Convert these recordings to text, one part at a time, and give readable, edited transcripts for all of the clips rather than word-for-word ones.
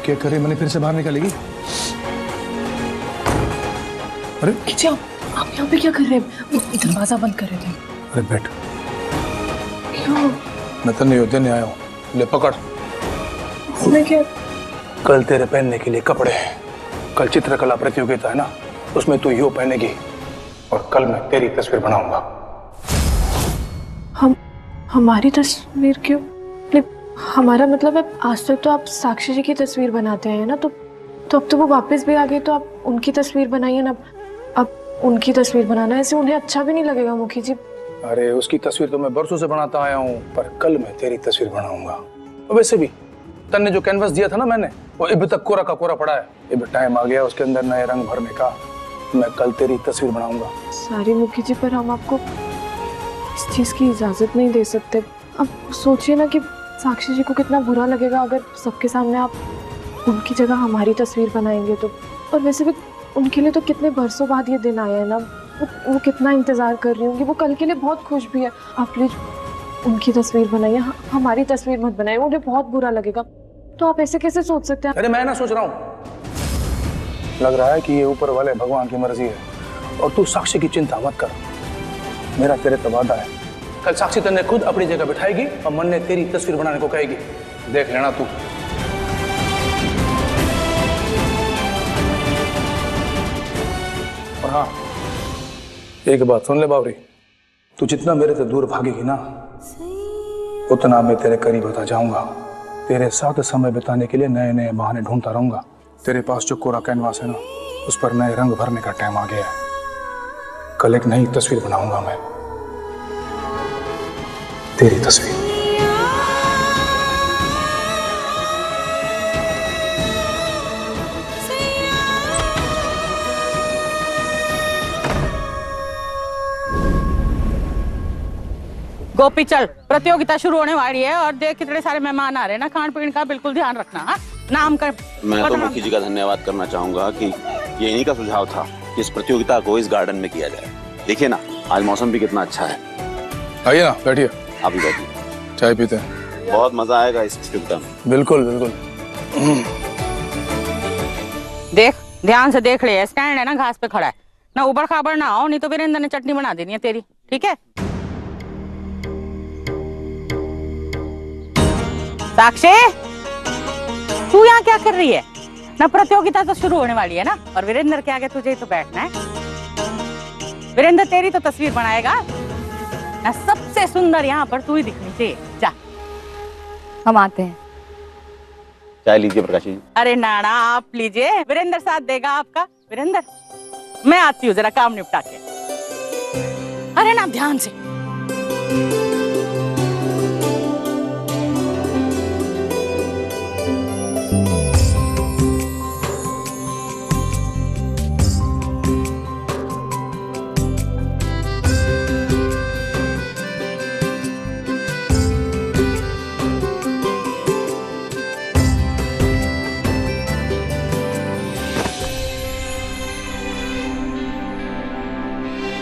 क्या कर रही मैंने फिर से बाहर निकालेगी? अरे आप यहाँ पे क्या कर रहे हैं? दरवाजा बंद कर रहे थे। अरे बैठ। क्यों? मैं तो नहीं देने आया हूँ, ले पकड़। मैं क्या? कल तेरे पहनने के लिए कपड़े हैं। कल चित्रकला प्रतियोगिता है ना, उसमें तू यो पहनेगी और कल मैं तेरी तस्वीर बनाऊंगा। हमारी तस्वीर क्यों? हमारा मतलब है आज तक तो आप साक्षी जी की तस्वीर बनाते हैं ना, तो अब तो वो वापस भी आ गए, तो आप उनकी तस्वीर बनाइए ना। अब उनकी तस्वीर बनाना ऐसे उन्हें अच्छा भी नहीं लगेगा मुखी जी। अरे उसकी तस्वीर तो मैं बरसों से बनाता आया हूँ, पर कल मैं तेरी तस्वीर बनाऊंगा। और वैसे भी तन्ने जो कैनवस दिया था ना मैंने, वो अभी तक कोरा का कोरा पड़ा है। अभी टाइम आ गया उसके अंदर नए रंग भरने का। मैं कल तेरी तस्वीर बनाऊंगा। सारी मुखी जी, पर हम आपको इस चीज की इजाजत नहीं दे सकते। अब सोचिए ना कि साक्षी जी को कितना बुरा लगेगा अगर सबके सामने आप उनकी जगह हमारी तस्वीर बनाएंगे तो। और वैसे भी उनके लिए तो कितने बरसों बाद ये दिन आया है ना, वो कितना इंतजार कर रही होंगी। वो कल के लिए बहुत खुश भी है। आप प्लीज उनकी तस्वीर बनाइए, हमारी तस्वीर मत बनाइए, उन्हें बहुत बुरा लगेगा। तो आप ऐसे कैसे सोच सकते हैं? अरे मैं ना सोच रहा हूँ, लग रहा है कि ये ऊपर वाले भगवान की मर्जी है। और तू साक्षी की चिंता मत कर, मेरा तेरे तो वादा है। कल साक्षी तन्ने खुद अपनी जगह बिठाएगी और मन ने तेरी तस्वीर बनाने को कहेगी। देख लेना तू। और हाँ, एक बात सुन ले बावरी, तू जितना मेरे से दूर भागेगी ना, उतना मैं तेरे करीब होता जाऊंगा। तेरे साथ समय बिताने के लिए नए नए बहाने ढूंढता रहूंगा। तेरे पास जो कोरा कैनवास है ना, उस पर नए रंग भरने का टाइम आ गया है। कल एक नई तस्वीर बनाऊंगा मैं, तेरी तस्वीर। गोपी चल, प्रतियोगिता शुरू होने वाली है और देख कितने सारे मेहमान आ रहे हैं ना, खान पीन का बिल्कुल ध्यान रखना। हाँ, नाम कर। मैं तो मुखी जी का धन्यवाद करना चाहूंगा कि ये इन्हीं का सुझाव था कि इस प्रतियोगिता को इस गार्डन में किया जाए। देखिए ना, आज मौसम भी कितना अच्छा है। आइए ना, बैठिए। आप भी बैठिए, चाय पीते हैं। बहुत मजा आएगा इस प्रतियोगिता में। बिल्कुल बिल्कुल। देख, ध्यान से देख ले, स्टैंड है ना, घास पे खड़ा है ना, ऊबड़ खाबड़ ना हो, नहीं तो वीरेंद्र ने चटनी बना देनी है तेरी। ठीक है साक्षी, तू यहाँ क्या कर रही है ना? प्रतियोगिता तो शुरू होने वाली है ना, और वीरेंद्र के आगे तुझे तो बैठना है। वीरेंद्र तेरी तो तस्वीर बनाएगा ना, सबसे सुंदर यहाँ पर तू ही दिखनी चाहिए। जा, हम आते हैं। चाय लीजिए प्रकाश जी। अरे नाना आप लीजिए, वीरेंद्र साथ देगा आपका। वीरेंद्र, मैं आती हूँ, जरा काम निपटा के। अरे ना, ध्यान से।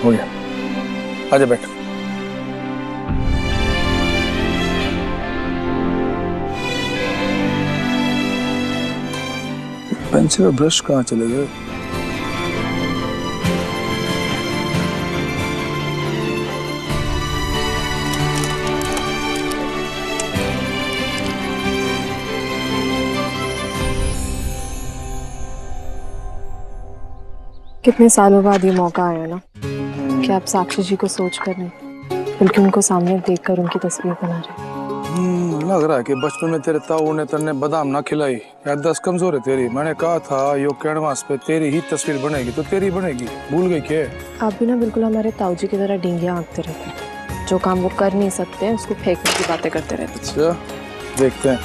हो गया, आजा बैठ। पेंसिल और ब्रश कहाँ चले गए? कितने सालों बाद ये मौका आया ना कि आप साक्षी जी को सोच कर नहीं बल्कि उनको सामने देखकर उनकी तस्वीर बना रहे। लग रहा है कि बचपन में तेरे ताऊ ने तन्ने बादाम ना खिलाई। याददाश्त कमजोर है तेरी। मैंने कहा था यो कैनवास पे तेरी ही तस्वीर बनेगी तो तेरी बनेगी। भूल गई क्या? आप भी ना बिल्कुल हमारे ताऊ जी की तरह डींगियां आंकते रहते हैं। जो काम वो कर नहीं सकते हैं उसको फेंकने की बातें करते रहते हैं। अच्छा, देखते हैं।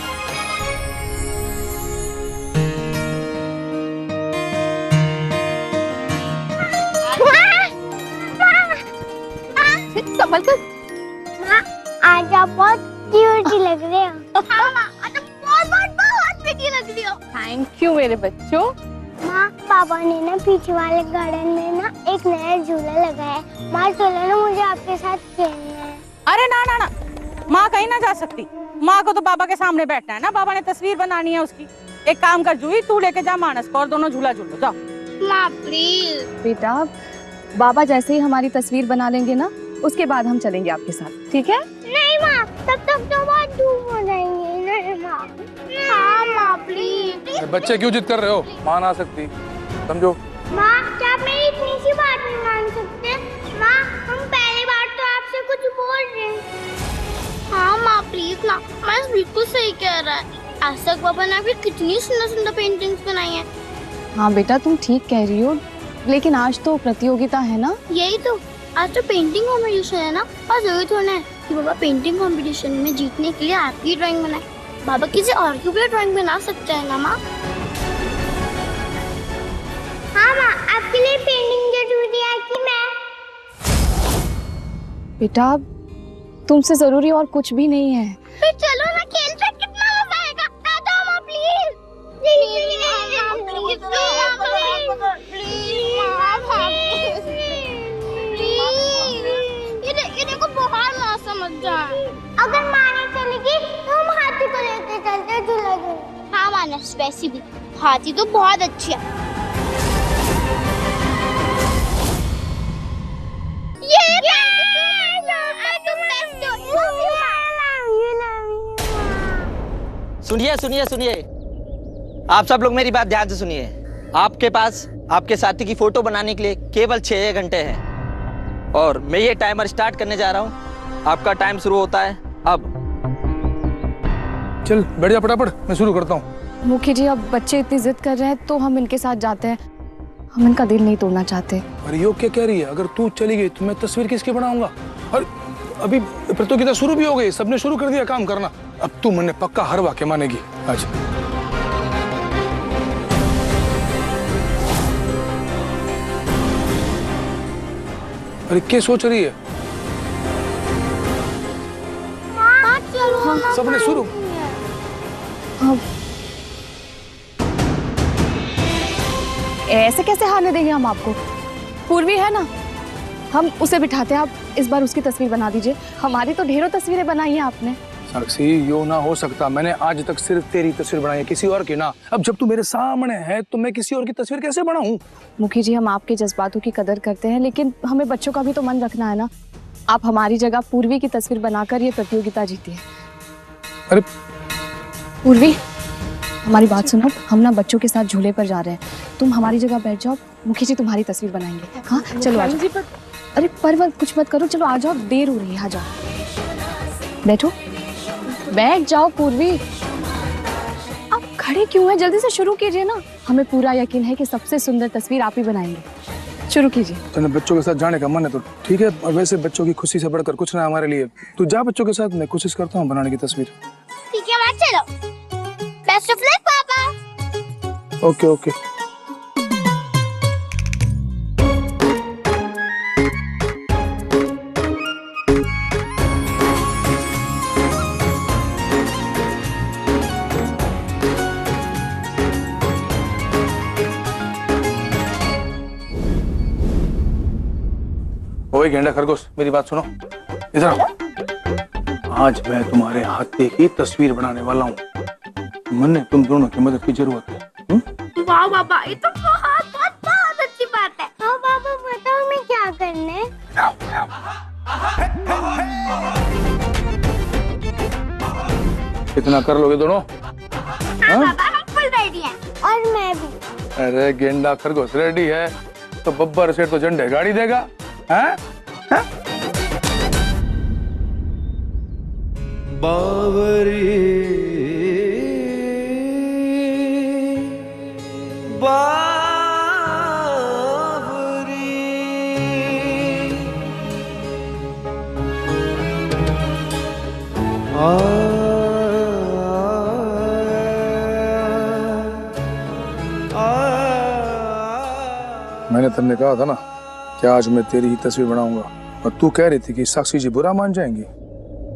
संभल कर। आज आप बहुत क्यूट लग रहे हो। आज बहुत बहुत बहुत प्रीटी लग रही हो। थैंक यू मेरे बच्चों। माँ, पापा ने ना पीछे वाले गार्डन में ना एक नया झूला लगाया है। माँ चलो ना, मुझे आपके साथ खेलना है। अरे ना ना ना, माँ कहीं ना जा सकती। माँ को तो बाबा के सामने बैठना है ना, बाबा ने तस्वीर बनानी है उसकी। एक काम कर जूही, तू लेके जा मानस को और दोनों झूला झूलो जाओ। माँ प्लीज। बेटा बाबा जैसे ही हमारी तस्वीर बना लेंगे ना, उसके बाद हम चलेंगे आपके साथ, ठीक है? नहीं माँ, तब तक तो बहुत धूप हो जाएंगे। नहीं माँ। हाँ माँ प्लीज। बच्चे क्यों जिद कर रहे हो? माँ ना सकती, समझो। माँ क्या आप मेरी इतनी सी बात नहीं मान सकते? माँ हम पहली बार तो आपसे कुछ बोल रहे हैं। हाँ माँ प्लीज ना, मैं बिल्कुल सही कह रहा है। आज तक पापा ने आपकी कितनी सुंदर सुंदर पेंटिंग्स बनाई हैं। हाँ बेटा तुम ठीक कह रही हो, लेकिन आज तो प्रतियोगिता है ना। यही तो, आज तो पेंटिंग कंपटीशन है ना, और जरूरी थोड़ा है कि बाबा पेंटिंग कंपटीशन में जीतने के लिए आपकी ड्राइंग बनाए। बाबा किसी और की भी ड्राइंग बना सकते हैं ना माँ? हाँ माँ, आपके लिए पेंटिंग जरूरी है कि मैं? बेटा तुमसे जरूरी और कुछ भी नहीं है। फिर चलो ना, खेलते कितना मजा आएगा। आ जाओ माँ प्लीज। ये देखो बहुत मौसम अच्छा है। अगर माँ नहीं चलेगी तो हम हाथी को लेके चलते झूला झूलने। हाँ मानस, वैसे भी हाथी तो बहुत अच्छी है। सुनिए सुनिए सुनिए, आप सब लोग मेरी बात ध्यान से सुनिए। आपके पास आपके साथी की फोटो बनाने के लिए केवल 6 घंटे हैं और मैं ये टाइमर स्टार्ट करने जा रहा हूँ। आपका टाइम शुरू होता है अब। चल बैठ जा फटाफट, मैं शुरू करता हूँ। मुखी जी अब बच्चे इतनी जिद कर रहे हैं तो हम इनके साथ जाते हैं, हम इनका दिल नहीं तोड़ना चाहते। अरे यो क्या कह रही है? अगर तू चली गई तो मैं तस्वीर किसकी बनाऊंगा? और अभी प्रतियोगिता शुरू भी हो गई, सबने शुरू कर दिया काम करना। अब तू मैंने पक्का हर वाक्य मानेगी आज। अरे क्या सोच रही है? हाँ, सबने शुरू। हाँ। ऐसे कैसे हारने देंगे हम आपको? पूर्वी है ना, हम उसे बिठाते हैं। आप इस बार उसकी तस्वीर बना दीजिए। हमारी तो ढेरों तस्वीरें बनाई हैं आपने। साक्षी यो ना हो सकता, मैंने आज तक सिर्फ तेरी तस्वीर बनाई है, किसी और की ना। अब जब तू मेरे सामने है तो मैं किसी और की तस्वीर कैसे बनाऊं? मुखी जी हम आपके जज्बातों की कदर करते हैं, लेकिन हमें बच्चों का भी तो मन रखना है ना। आप हमारी जगह पूर्वी की तस्वीर बनाकर ये प्रतियोगिता जीती है। अरे पूर्वी हमारी बात सुनो, हम ना बच्चों के साथ झूले पर जा रहे हैं, तुम हमारी जगह बैठ जाओ, मुखी जी तुम्हारी तस्वीर बनाएंगे। हाँ चलो आ जाओ। अरे परवल कुछ मत करो, चलो आ जाओ, देर हो रही है, आ जाओ। बैठो, बैठ जाओ पूर्वी। आप खड़े क्यों हैं? जल्दी से शुरू कीजिए ना। हमें पूरा यकीन है कि सबसे सुंदर तस्वीर आप ही बनाएंगे। शुरू कीजिए। तो बच्चों के साथ जाने का मन है तो ठीक है, और वैसे बच्चों की खुशी से बढ़कर कुछ ना हमारे लिए। तू जा बच्चों के साथ, मैं कोशिश करता हूँ बनाने की तस्वीर। ठीक है माँ, चलो। बेस्ट ऑफ लक पापा। Okay okay. ओए गेंडा खरगोश, मेरी बात सुनो, इधर आओ। आज मैं तुम्हारे हाथी की तस्वीर बनाने वाला हूँ। मन्ने तुम दोनों की मदद की जरूरत है। वाह पापा, ये तो बहुत बहुत बहुत अच्छी बात है। हाँ पापा बताओ मैं क्या करने? कितना कर लोगे दोनों? हाँ पापा हम फुल रेडी हैं। और मैं भी। अरे गेंडा खरगोश रेडी है तो बब्बर सेठ तो झंडे गाड़ी देगा। हैं? बावरी मैंने तुमने कहा था ना कि आज मैं तेरी ही तस्वीर बनाऊंगा, और तू कह रही थी कि साक्षी जी बुरा मान जाएंगी।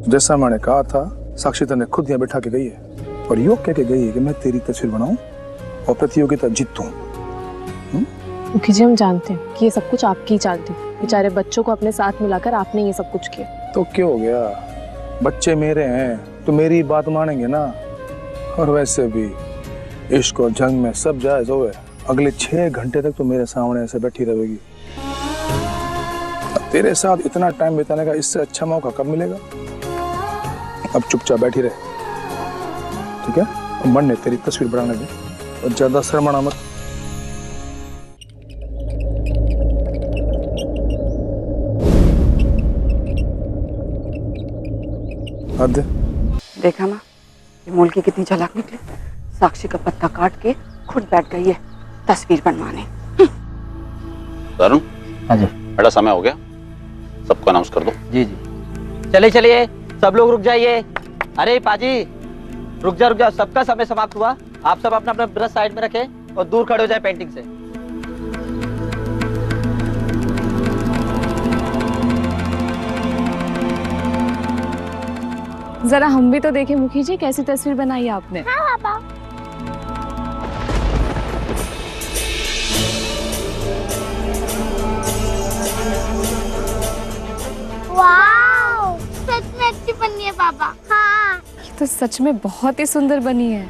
जैसा मैंने कहा था, साक्षी तने खुद यहाँ बैठा के गई है और यो कह के गई है कि मैं तेरी तस्वीर बनाऊं और प्रतियोगिता जीतूं। मुखी जी हम जानते हैं कि ये सब कुछ आपकी ही चाल थी। बेचारे बच्चों को अपने साथ मिलाकर आपने ये सब कुछ किया। तो क्या हो गया, बच्चे मेरे हैं तो मेरी बात मानेंगे ना। और वैसे भी इश्क और जंग में सब जायज हो। अगले 6 घंटे तक तो मेरे सामने ऐसे बैठी रहेगी। तेरे साथ इतना टाइम बिताने का इससे अच्छा मौका कब मिलेगा? अब चुपचाप बैठी रहे, ठीक है? और मन ने तेरी तस्वीर बनाने दे और ज्यादा शर्माना मत। हद। देखा ना ये मोलकी कितनी चालाक निकली। साक्षी का पत्ता काट के खुद बैठ गई है तस्वीर बनवाने। तरुण, हाँ जी, बड़ा समय हो गया, सबको अनाउंस कर दो। जी जी, चलिए चलिए सब लोग रुक जाइए। अरे पाजी रुक जा, सबका समय समाप्त हुआ। आप सब अपना अपना ब्रश साइड में रखें और दूर खड़े हो जाए पेंटिंग से। जरा हम भी तो देखें मुखी जी, कैसी तस्वीर बनाई है आपने। हाँ पापा। वाओ, सच में अच्छी बनी है पापा। हाँ। ये तो सच में बहुत ही सुंदर बनी है।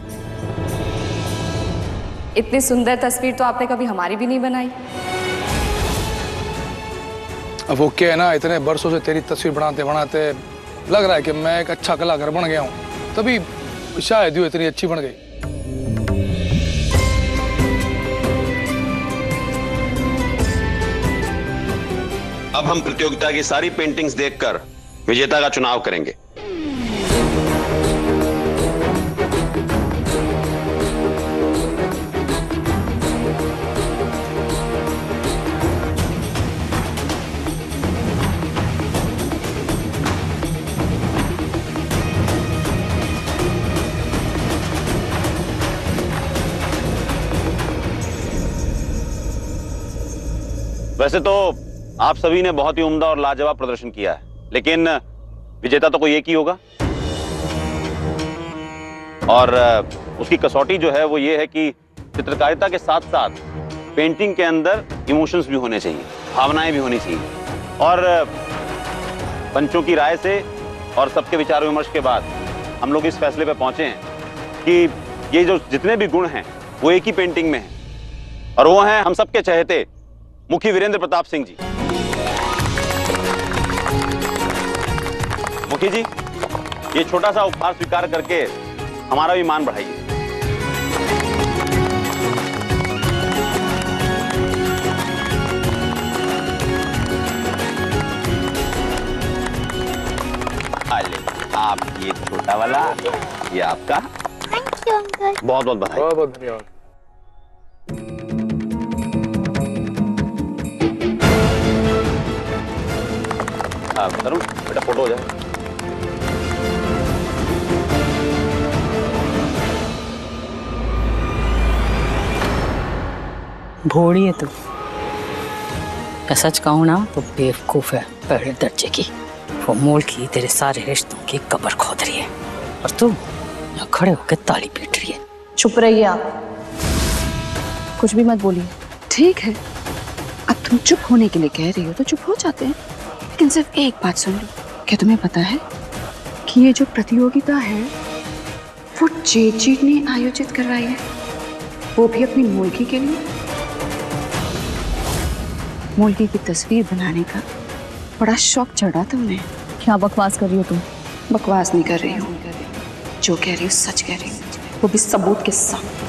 इतनी सुंदर तस्वीर तो आपने कभी हमारी भी नहीं बनाई। अब वो क्या है ना, इतने बरसों से तेरी तस्वीर बनाते बनाते लग रहा है कि मैं एक अच्छा कलाकार बन गया हूँ, तभी शायद यूँ इतनी अच्छी बन गई। अब हम प्रतियोगिता की सारी पेंटिंग्स देखकर विजेता का चुनाव करेंगे। वैसे तो आप सभी ने बहुत ही उम्दा और लाजवाब प्रदर्शन किया है, लेकिन विजेता तो कोई एक ही होगा और उसकी कसौटी जो है वो ये है कि चित्रकारिता के साथ साथ पेंटिंग के अंदर इमोशंस भी होने चाहिए, भावनाएं भी होनी चाहिए। और पंचों की राय से और सबके विचार विमर्श के बाद हम लोग इस फैसले पे पहुंचे हैं कि ये जो जितने भी गुण हैं वो एक ही पेंटिंग में हैं और वो हैं हम सबके चहेते मुखी वीरेंद्र प्रताप सिंह जी। मुखी जी, ये छोटा सा उपहार स्वीकार करके हमारा भी मान बढ़ाइए। आप ये छोटा वाला, ये आपका। Thank you uncle. बहुत बहुत बधाई। बहुत बहुत धन्यवाद। तरुण, बेटा फोटो हो जाए। भोड़ी है तू। मैं सच कहूं ना तो बेवकूफ है पहले दर्जे की। वो मोल की तेरे सारे रिश्तों की कब्र खोद रही है और तू यहाँ खड़े होकर ताली पीट रही है। चुप रहिए आप, कुछ भी मत बोलिए। ठीक है, अब तुम चुप होने के लिए कह रही हो तो चुप हो जाते हैं, लेकिन सिर्फ एक बात सुन लो। क्या तुम्हें पता है कि ये जो प्रतियोगिता है वो जेजी ने आयोजित करवाई है, वो भी अपनी मोलकी के लिए। मोलकी की तस्वीर बनाने का बड़ा शौक चढ़ा तुमने। क्या बकवास कर रही हो तुम? बकवास नहीं कर रही हूँ, जो कह रही हूँ सच कह रही हूँ, वो भी सबूत के साथ।